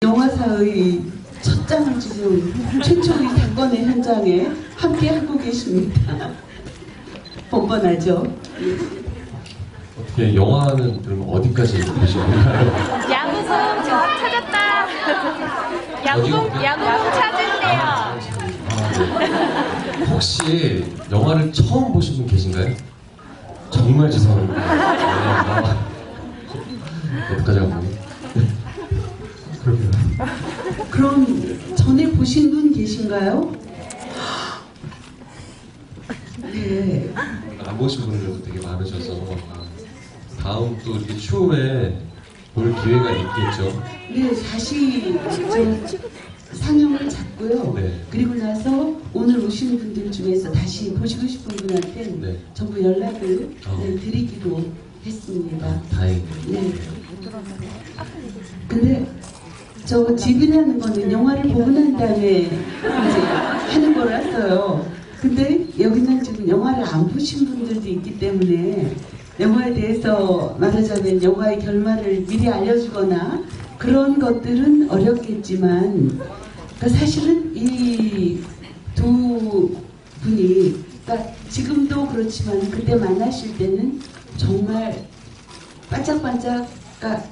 영화사의 첫 장을 지금 최초의 사건의 현장에 함께 하고 계십니다. 뻔뻔하죠? 어떻게 영화는 그러면 어디까지 보시나요? 야구공 찾았다. 야구공 찾은대요. 네. 혹시 영화를 처음 보신 분 계신가요? 정말 죄송합니다. 어떡하지 않고. 그러게요. 그럼 전에 보신 분 계신가요? 네. 안 보신 분들도 되게 많으셔서 다음 또 이렇게 추후에 볼 기회가 있겠죠. 네, 다시 상영을 잡고요. 네. 그리고 나서 오늘 오신 분들 중에서 다시 보시고 싶은 분한테 네. 전부 연락을 어. 드리기로 했습니다. 다행이네요. 네. 근데 저 집이라는 거는 영화를 보고 난 다음에 이제 하는 거라서요. 근데 여기는 지금 영화를 안 보신 분들도 있기 때문에 영화에 대해서 말하자면 영화의 결말을 미리 알려주거나 그런 것들은 어렵겠지만 그러니까 사실은 이 두 분이 그러니까 지금도 그렇지만 그때 만나실 때는 정말 반짝반짝 그러니까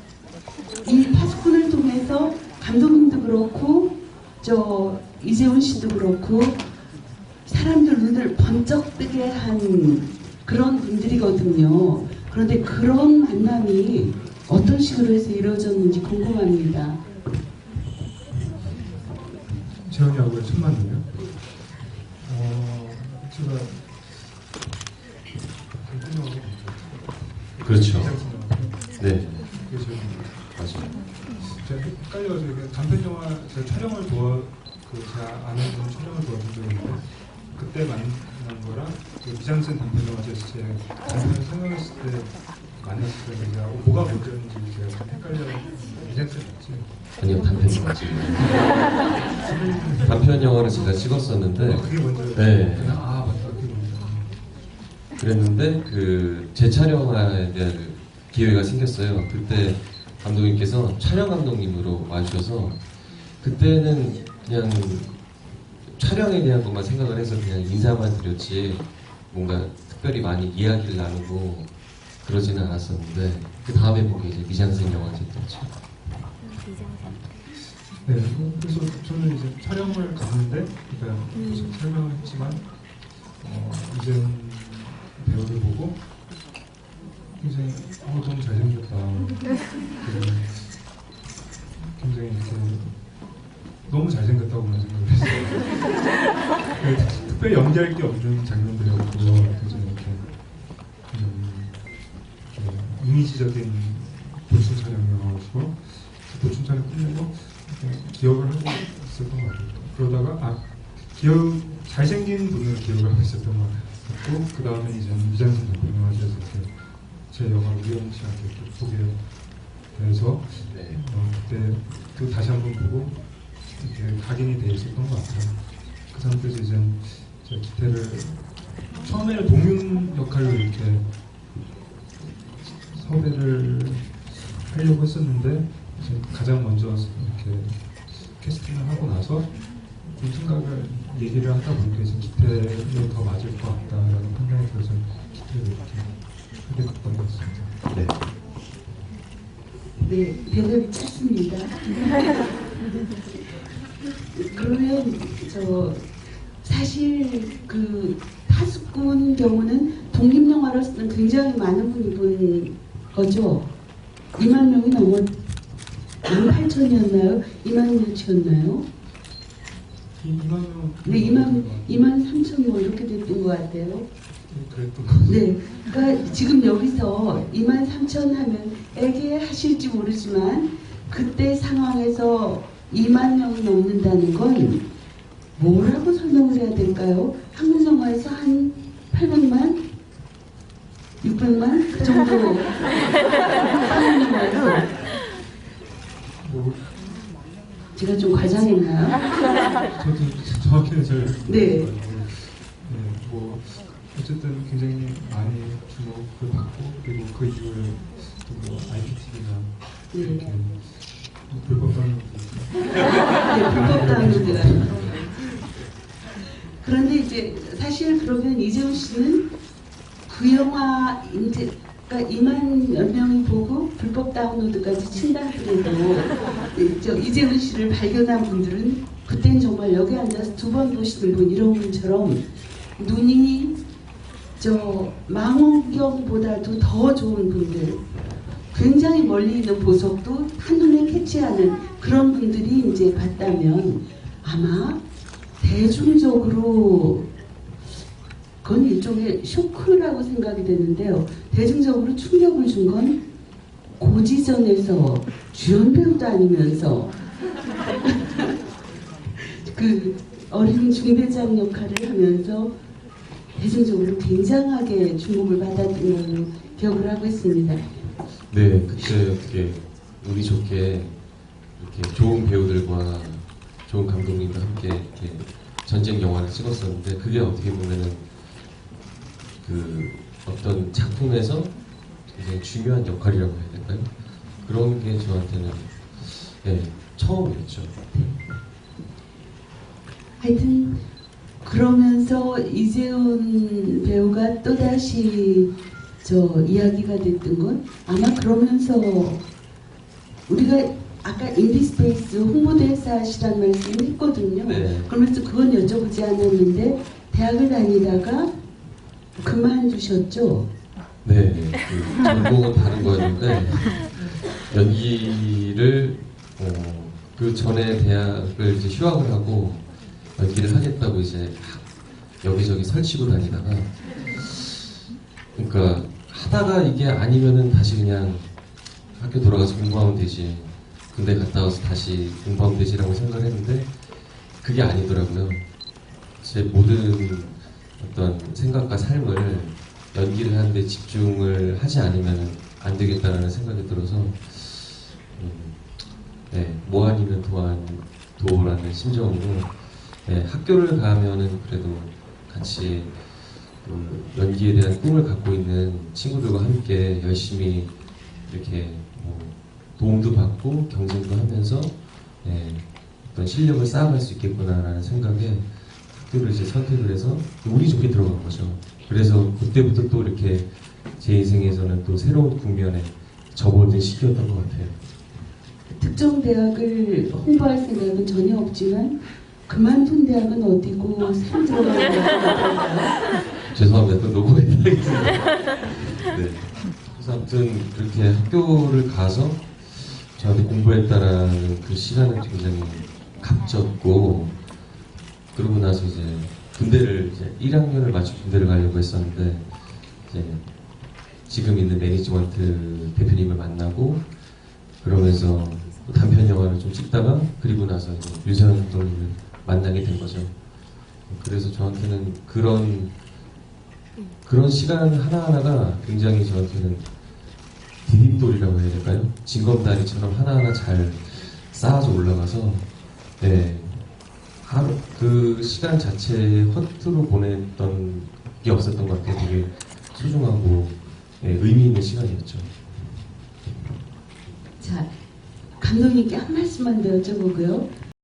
이 파수꾼을 통해서 감독님도 그렇고 저 이재훈 씨도 그렇고 사람들 눈을 번쩍 뜨게 한 그런 분들이거든요. 그런데 그런 만남이 어떤 식으로 해서 이루어졌는지 궁금합니다. 재현이하고의 첫 만남이요? 제가 그렇죠. 네. 그래서 맞아요. 제가 헷갈려서 단편 영화 제가 촬영을 제가 아는 분 촬영을 도와준 적이 있는데 그때 만난 거랑 미장센 단편 영화 제가 단편을 상영했을 때 만났을 때 제가 뭐가 먼저인지 제가 헷갈려. 미장센 맞지? 아니요, 단편 영화지. 단편 영화를 제가 찍었었는데 그게 먼저. 네. 아 맞다, 그게 먼저. 그랬는데 그 재촬영에 대한 기회가 생겼어요. 그때 감독님께서 촬영 감독님으로 와주셔서 그때는 그냥 촬영에 대한 것만 생각을 해서 그냥 인사만 드렸지 뭔가 특별히 많이 이야기를 나누고 그러지는 않았었는데 그 다음에 본 게 이제 미장센 영화제였죠. 네, 그래서 저는 이제 촬영을 갔는데, 그러니까 그래서 촬영을 했지만 이제 배우를 보고 굉장히 너무 잘생겼다. 굉장히 이렇게 너무 잘생겼다고만 생각을 했어요. 특별히 연기할 게 없는 장면들이었고, 그래서 이렇게 이미지적인 보충 촬영이어가지고 보충 촬영 끝내고 기억을 하고 있었던 것 같아요. 그러다가 잘생긴 분을 기억을 하고 있었던 것 같고 그 다음에 이제 미장센 단편 영화제에서 이렇게 제 영화를 우연치 않게 보게 돼서 그때 또 다시 한번 보고 이렇게 각인이 돼 있었던 것 같아요. 그 상태에서 이제 제가 기태를 처음에는 동윤 역할로 이렇게 섭외를 하려고 했었는데 이제 가장 먼저 이렇게 캐스팅을 하고 나서 좀 생각을 얘기를 하다 보니까 이제 기태로 더 맞을 것 같다라는 판단이 들어서 기태를 이렇게 하게 됐던 것 같습니다. 네. 네, 배경이 짧습니다. 그러면 사실 그 파수꾼 경우는 독립영화로서는 굉장히 많은 분이 본 거죠. 2만 명이 넘었 18,000이었나요? 2만 명치였나요? 2만 명? 네, 2만 3천 뭐 이렇게 됐던 것 같아요. 그랬던 것 같아요. 네, 그러니까 지금 여기서 2만 3천 하면 애게 하실지 모르지만 그때 상황에서 2만 명이 넘는다는 건 뭐라고 설명을 해야 될까요? 한국 영화에서 한 800만? 600만? 그 정도 한국 영화에서 뭐, 제가 좀 과장했나요? 저도 정확히는 잘 네. 모르겠는데 뭐 어쨌든 굉장히 많이 주목을 받고 그리고 그 이후에 또 뭐 IPTV나 이렇게 불법 방송도 불법 다운로드가. 그런데 이제 사실 그러면 이재훈 씨는 그 영화 이제 그러니까 2만 몇 명이 보고 불법 다운로드까지 친다 하더라도 저 이재훈 씨를 발견한 분들은 그땐 정말 여기 앉아서 두 번 보시는 분 이런 분처럼 눈이 저 망원경보다도 더 좋은 분들, 굉장히 멀리 있는 보석도 한눈에 캐치하는 그런 분들이 이제 봤다면 아마 대중적으로 그건 일종의 쇼크라고 생각이 되는데요. 대중적으로 충격을 준 건 고지전에서 주연 배우도 아니면서 그 어린 중대장 역할을 하면서 대중적으로 굉장하게 주목을 받았던 걸로 기억을 하고 있습니다. 네, 그때 어떻게 운이 좋게 이렇게 좋은 배우들과 좋은 감독님과 함께 이렇게 전쟁 영화를 찍었었는데 그게 어떻게 보면은 그 어떤 작품에서 굉장히 중요한 역할이라고 해야 될까요? 그런 게 저한테는 네, 처음이었죠. 하여튼 그러면서 이재훈 배우가 또다시 저 이야기가 됐던 건 아마 그러면서 우리가 아까 인디스페이스 홍보대사시라는 말씀을 했거든요. 네. 그러면서 그건 여쭤보지 않았는데 대학을 다니다가 그만두셨죠? 네, 그 전공은 다른 거였는데 연기를 그 전에 대학을 이제 휴학을 하고 연기를 하겠다고 이제 여기저기 설치고 다니다가 그러니까 하다가 이게 아니면은 다시 그냥 학교 돌아가서 공부하면 되지 군대 갔다 와서 다시 공부하면 되지라고 생각을 했는데 그게 아니더라고요. 제 모든 어떤 생각과 삶을 연기를 하는데 집중을 하지 않으면 안 되겠다라는 생각이 들어서 네, 뭐 아니면 도라는 심정으로 네, 학교를 가면은 그래도 같이 연기에 대한 꿈을 갖고 있는 친구들과 함께 열심히 이렇게 뭐 도움도 받고 경쟁도 하면서 네, 어떤 실력을 쌓아갈 수 있겠구나라는 생각에 학교를 이제 선택을 해서 운이 좋게 들어간 거죠. 그래서 그때부터 또 이렇게 제 인생에서는 또 새로운 국면에 접어든 시기였던 것 같아요. 특정 대학을 홍보할 생각은 전혀 없지만 그만둔 대학은 어디고 새로 들어가는 대학은 죄송합니다. 또 녹음해 드리겠습니다. 네. 그래서 아무튼 그렇게 학교를 가서 저한테 공부했다라는 그 시간은 굉장히 값졌고 그러고 나서 이제 군대를 이제 1학년을 마치고 군대를 가려고 했었는데 이제 지금 있는 매니지먼트 대표님을 만나고 그러면서 단편 영화를 좀 찍다가 그리고 나서 이제 윤세현 감독님을 만나게 된 거죠. 그래서 저한테는 그런 시간 하나하나가 굉장히 저한테는 디딤돌이라고 해야 될까요? 징검다리처럼 하나하나 잘 쌓아서 올라가서 네, 하루 그 시간 자체에 허투루 보냈던 게 없었던 것 같아요. 되게 소중하고 네, 의미 있는 시간이었죠. 자, 감독님께 한 말씀만 더 여쭤보고요.